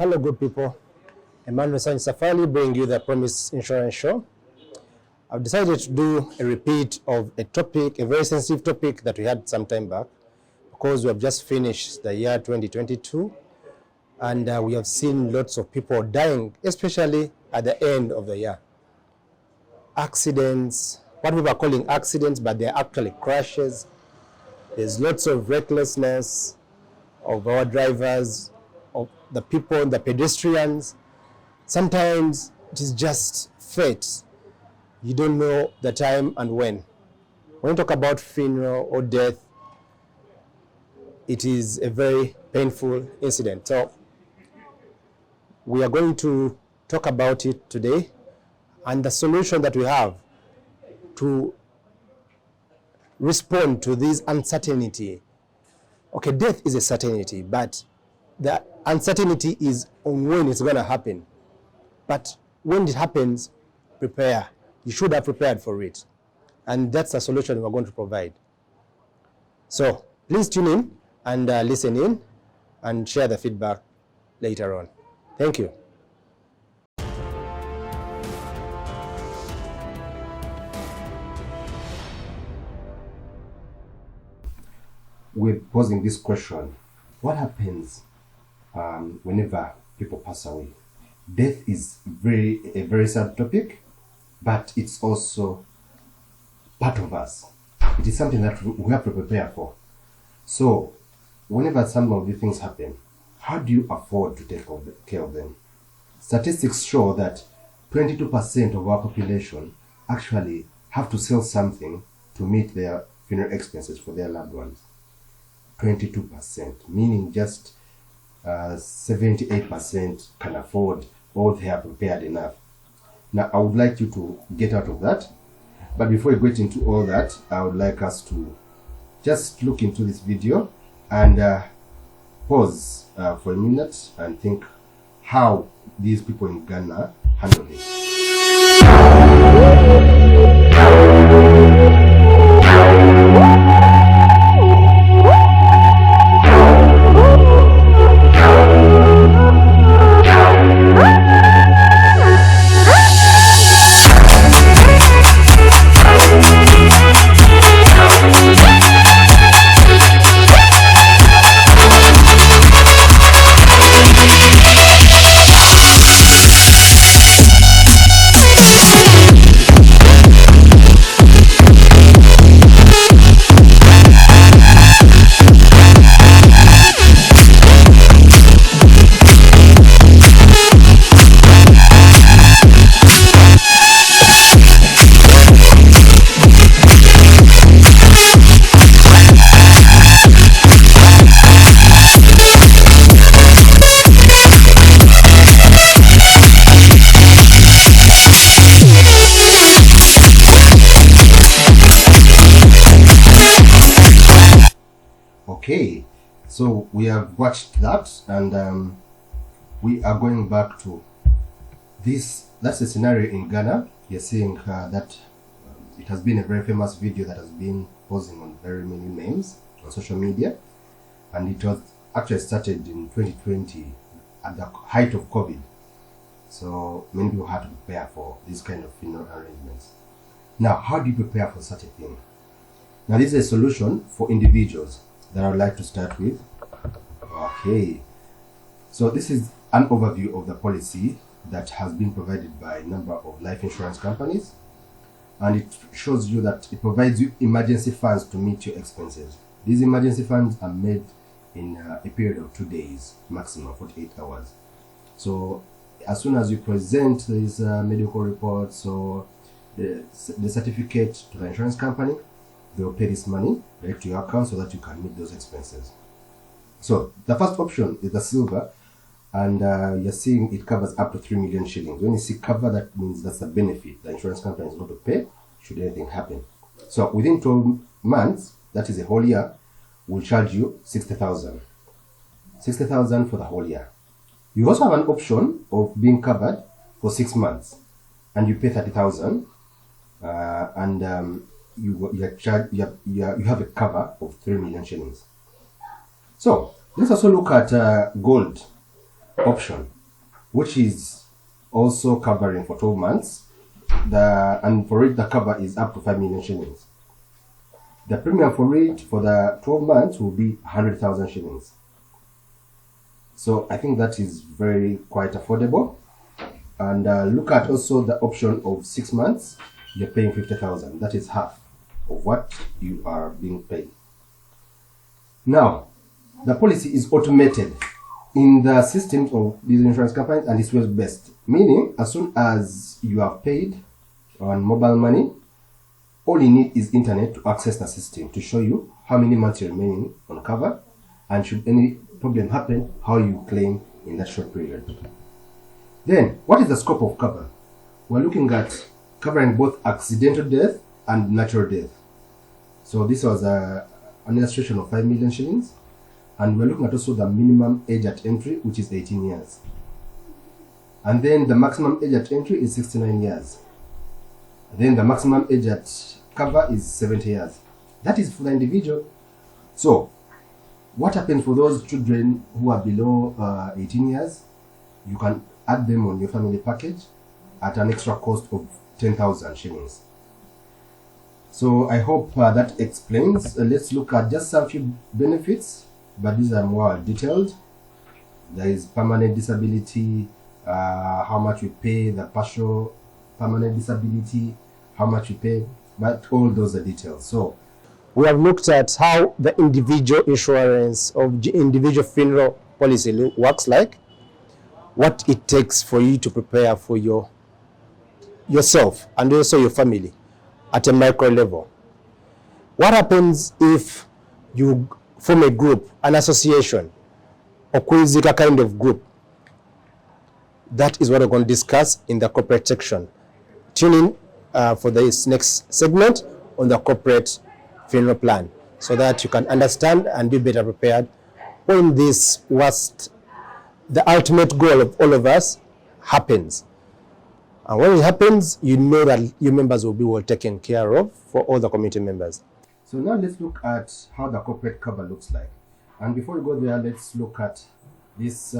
Hello, good people. Emmanuel Safali bring you the Promise Insurance Show. I've decided to do a repeat of a topic, a very sensitive topic that we had some time back, because we have just finished the year 2022, and we have seen lots of people dying, especially at the end of the year. Accidents, what people are calling accidents, but they're actually crashes. There's lots of recklessness of our drivers, of the people, the pedestrians. Sometimes it is just fate. You don't know the time and when. When you talk about funeral or death, it is a very painful incident. So we are going to talk about it today and the solution that we have to respond to this uncertainty. Okay, death is a certainty, but the uncertainty is on when it's going to happen. But when it happens, prepare. You should have prepared for it. And that's the solution we're going to provide. So please tune in and listen in and share the feedback later on. Thank you. We're posing this question: what happens whenever people pass away? Death is a very sad topic, but it's also part of us. It is something that we have to prepare for. So, whenever some of these things happen, how do you afford to take care of them? Statistics show that 22% of our population actually have to sell something to meet their funeral expenses for their loved ones. 22%, meaning just 78% can afford, or they are prepared enough. Now, I would like you to get out of that. But before we get into all that, I would like us to just look into this video and pause for a minute and think how these people in Ghana handle it. Okay, so we have watched that, and we are going back to this. That's a scenario in Ghana. You're seeing that it has been a very famous video that has been posing on very many names on social media, and it was actually started in 2020 at the height of COVID. So many people had to prepare for this kind of funeral arrangements. Now, how do you prepare for such a thing? Now, this is a solution for individuals that I would like to start with. Okay, so this is an overview of the policy that has been provided by a number of life insurance companies, and it shows you that it provides you emergency funds to meet your expenses. These emergency funds are made in a period of 2 days, maximum 48 hours. So as soon as you present these medical reports or the certificate to the insurance company, they will pay this money direct to your account so that you can meet those expenses. So the first option is the silver, and you're seeing it covers up to 3 million shillings. When you see cover, that means that's a benefit the insurance company is going to pay should anything happen. So within 12 months, that is a whole year, we'll charge you 60,000. 60,000 for the whole year. You also have an option of being covered for 6 months, and you pay 30,000, and you have a cover of 3 million shillings. So let's also look at gold. option, which is also covering for 12 months. And for it, the cover is up to 5 million shillings. The premium for it for the 12 months will be 100,000 shillings. So I think that is quite affordable. And look at also the option of 6 months. You're paying 50,000. That is half of what you are being paid. Now, the policy is automated in the systems of these insurance companies, and it's web-based, meaning as soon as you have paid on mobile money, all you need is internet to access the system to show you how many months you're remaining on cover, and should any problem happen, how you claim in that short period. Then, what is the scope of cover? We're looking at covering both accidental death and natural death. So this was an illustration of 5 million shillings. And we're looking at also the minimum age at entry, which is 18 years. And then the maximum age at entry is 69 years. Then the maximum age at cover is 70 years. That is for the individual. So, what happens for those children who are below 18 years? You can add them on your family package at an extra cost of 10,000 shillings. So I hope that explains. Let's look at just a few benefits, but these are more detailed. There is permanent disability, how much we pay, the partial permanent disability, how much we pay, but all those are details. So we have looked at how the individual insurance of individual funeral policy works like, what it takes for you to prepare for yourself and also your family at a micro level. What happens if you form a group, an association, or Kwizika kind of group? That is what we're going to discuss in the corporate section. Tune in for this next segment on the corporate funeral plan, so that you can understand and be better prepared when this worst, the ultimate goal of all of us, happens. And when it happens, you know that your members will be well taken care of for all the community members. So now let's look at how the corporate cover looks like. And before we go there, let's look at this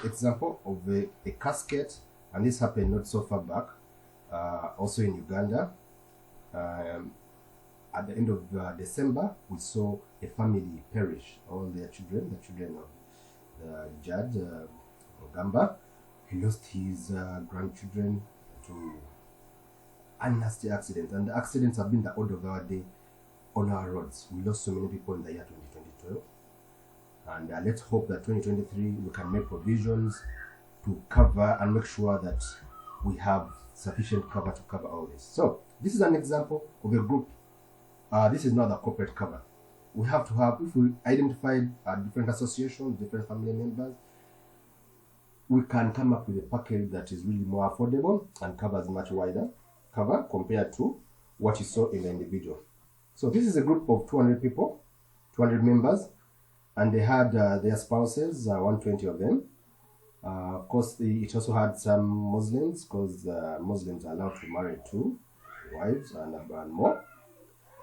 example of a casket. And this happened not so far back, also in Uganda. At the end of December, we saw a family perish, all their children, the children of the judge, Ogamba. He lost his grandchildren to a nasty accident, and the accidents have been the order of our day on our roads. We lost so many people in the year 2012, and let's hope that 2023 we can make provisions to cover and make sure that we have sufficient cover to cover all this. So this is an example of a group. This is not a corporate cover. We have to have, if we identified different associations, different family members, we can come up with a package that is really more affordable and covers much wider cover compared to what you saw in the individual. So this is a group of 200 people, 200 members, and they had their spouses, 120 of them. Of course, it also had some Muslims, because Muslims are allowed to marry 2 wives and more.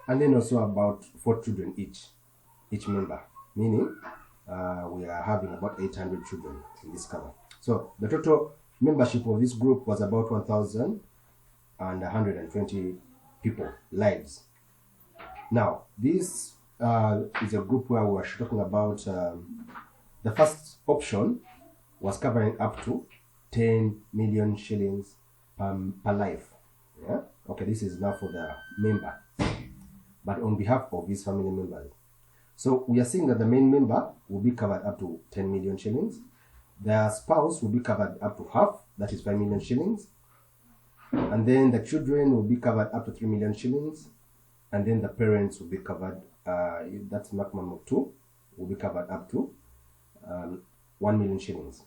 And then also about 4 children each member, meaning we are having about 800 children in this cover. So the total membership of this group was about 1,120 people, lives. Now, this is a group where we are talking about the first option was covering up to 10 million shillings per life. Yeah? Okay, this is now for the member, but on behalf of his family members. So we are seeing that the main member will be covered up to 10 million shillings. Their spouse will be covered up to half, that is 5 million shillings. And then the children will be covered up to 3 million shillings. And then the parents will be covered, that's maximum of 2, will be covered up to 1 million shillings.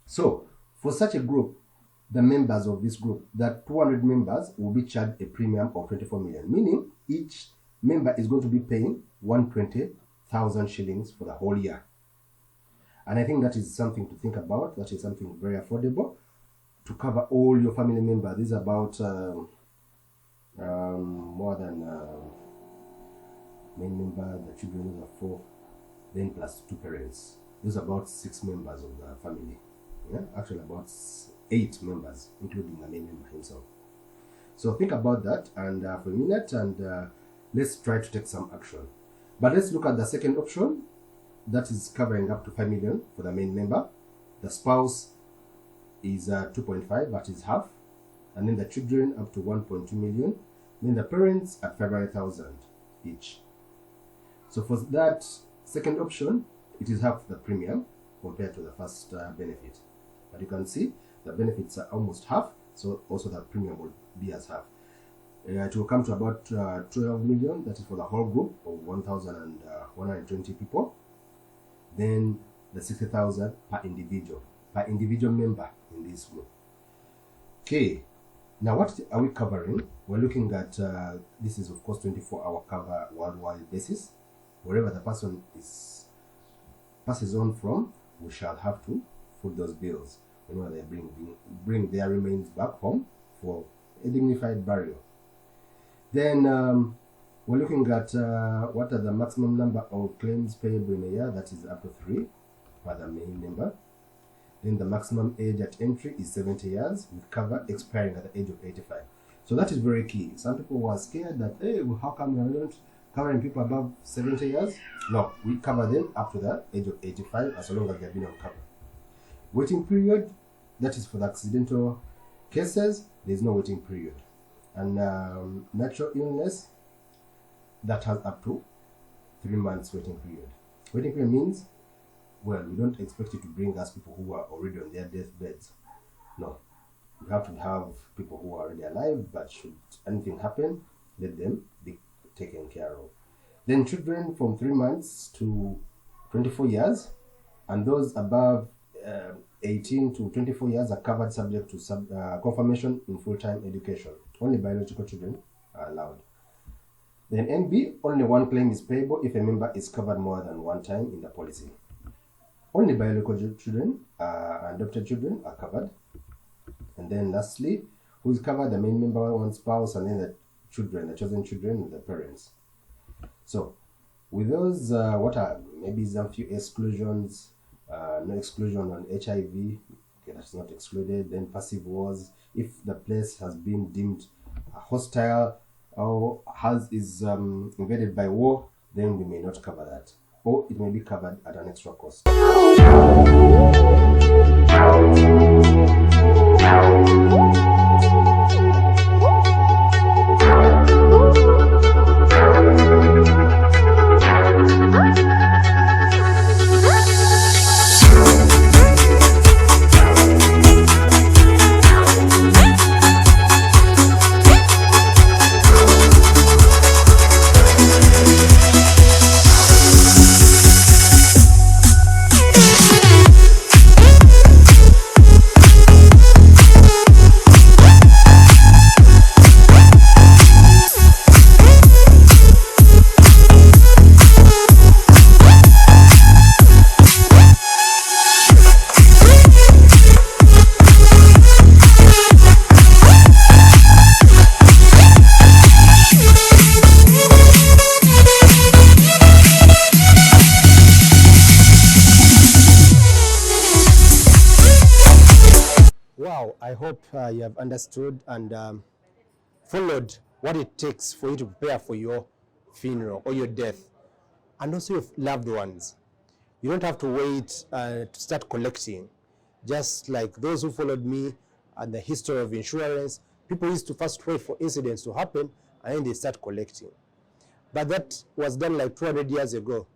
So for such a group, the members of this group, that 200 members will be charged a premium of 24 million, meaning each member is going to be paying 120,000 shillings for the whole year. And I think that is something to think about. That is something very affordable to cover all your family members. This is about more than main member, the children are 4, then plus 2 parents. lose about 6 members of the family. Yeah, actually about 8 members, including the main member himself. So think about that and for a minute, and let's try to take some action. But let's look at the second option, that is covering up to 5 million for the main member. The spouse is 2.5, that is half, and then the children up to 1.2 million, then the parents at 500,000 each. So for that second option, it is half the premium compared to the first benefit. But you can see the benefits are almost half, so also the premium will be as half. It will come to about 12 million, that is for the whole group of 1,120 people. Then the 60,000 per individual member in this group. Okay, now what are we covering? We're looking at, this is of course 24-hour cover worldwide basis. Wherever the person passes on from, we shall have to foot those bills whenever they bring their remains back home for a dignified burial. Then we're looking at what are the maximum number of claims payable in a year, that is up to 3 for the main member. Then the maximum age at entry is 70 years with cover expiring at the age of 85. So that is very key. Some people were scared that, hey, well, how come we are not covering people above 70 years? No, we cover them up to the age of 85 as long as they've been on cover. Waiting period, that is for the accidental cases, there's no waiting period. And natural illness, that has up to 3 months waiting period. Waiting period means, well, we don't expect you to bring us people who are already on their deathbeds. No, we have to have people who are already alive, but should anything happen, let them be taken care of. Then children from 3 months to 24 years, and those above 18 to 24 years are covered subject to confirmation in full-time education. Only biological children are allowed. Then NB, only one claim is payable if a member is covered more than one time in the policy. Only biological children and adopted children are covered. And then lastly, who is covered? The main member, one spouse, and then the children, the chosen children, and the parents. So with those, what are maybe some few exclusions? No exclusion on HIV, okay, that's not excluded. Then passive wars, if the place has been deemed hostile or is invaded by war, then we may not cover that, or it may be covered at an extra cost. Wow, I hope you have understood and followed what it takes for you to prepare for your funeral or your death, and also your loved ones. You don't have to wait to start collecting. Just like those who followed me and the history of insurance, people used to first wait for incidents to happen and then they start collecting. But that was done like 200 years ago.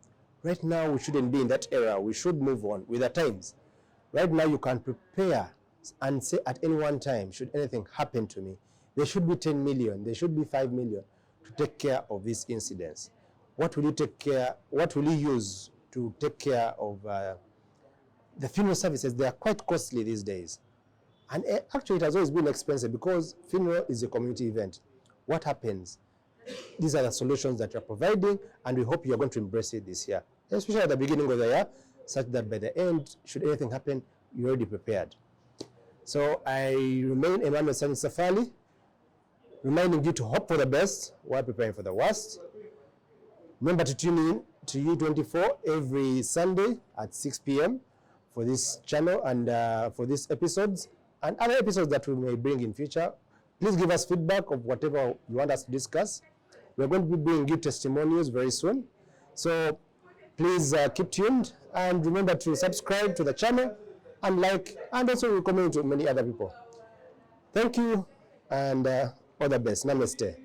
Right now, we shouldn't be in that era. We should move on with the times. Right now, you can prepare and say at any one time, should anything happen to me, there should be 10 million, there should be 5 million to take care of these incidents. What will you take care, what will you use to take care of the funeral services? They are quite costly these days. And actually it has always been expensive because funeral is a community event. What happens? These are the solutions that you're providing, and we hope you're going to embrace it this year, especially at the beginning of the year, such that by the end, should anything happen, you're already prepared. So I remain Emmanuel Safali, reminding you to hope for the best while preparing for the worst. Remember to tune in to U24 every Sunday at 6 p.m. for this channel and for these episodes and other episodes that we may bring in future. Please give us feedback of whatever you want us to discuss. We're going to be bringing you testimonials very soon. So please keep tuned and remember to subscribe to the channel and like, and also recommend to many other people. Thank you and all the best. Namaste.